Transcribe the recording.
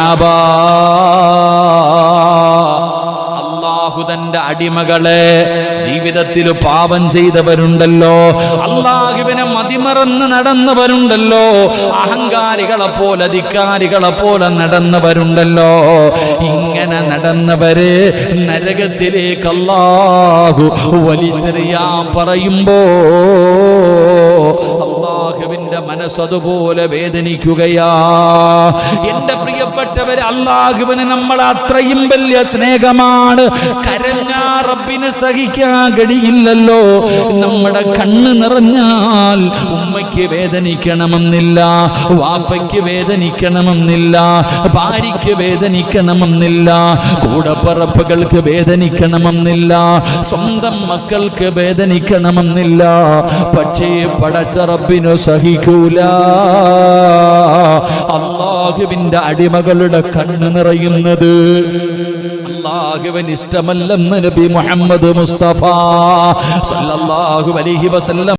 അദാബാ. അല്ലാഹുവിന്റെ അടിമകളെ, ജീവിതത്തിൽ പാപം ചെയ്തവരുണ്ടല്ലോ, അല്ലാഹുവിനെ മതിമറന്ന് നടന്നവരുണ്ടല്ലോ, അഹങ്കാരികളെ പോലെ ധിക്കാരികളെ പോലെ നടന്നവരുണ്ടല്ലോ. ഇങ്ങനെ നടന്നവരെ നരകത്തിലേക്ക് അല്ലാഹു വലിച്ചെറിയാൻ പറയുമ്പോ അല്ലാഹുവിന്റെ മനസ്സതുപോലെ വേദനിക്കുകയാ. എന്റെ പ്രിയപ്പെട്ടവരെ, അല്ലാഹുവിന് നമ്മളെ അത്രയും വലിയ സ്നേഹമാണ്. കരഞ്ഞാ റബ്ബിന് സഹിക്കാൻ കഴിയില്ലല്ലോ. നമ്മുടെ കണ്ണ് നിറഞ്ഞാൽ ഉമ്മയ്ക്ക് വേദനിക്കണമെന്നില്ല, വാപ്പയ്ക്ക് വേദനിക്കണമെന്നില്ല, ഭാര്യയ്ക്ക് വേദനിക്കണമെന്നില്ല, കൂടപ്പറപ്പുകൾക്ക് വേദനിക്കണമെന്നില്ല, സ്വന്തം മക്കൾക്ക് വേദനിക്കണമെന്നില്ല. പക്ഷേ പടച്ച റബ്ബിന് സഹിക്കൂല. അല്ലാഹുവിന്റെ അടിമകളുടെ കണ്ണ് നിറയുന്നത് അല്ലാഹുവിന് ഇഷ്ടമല്ലെന്ന് നബി മുഹമ്മദ് മുസ്തഫ സല്ലല്ലാഹു അലൈഹി വസല്ലം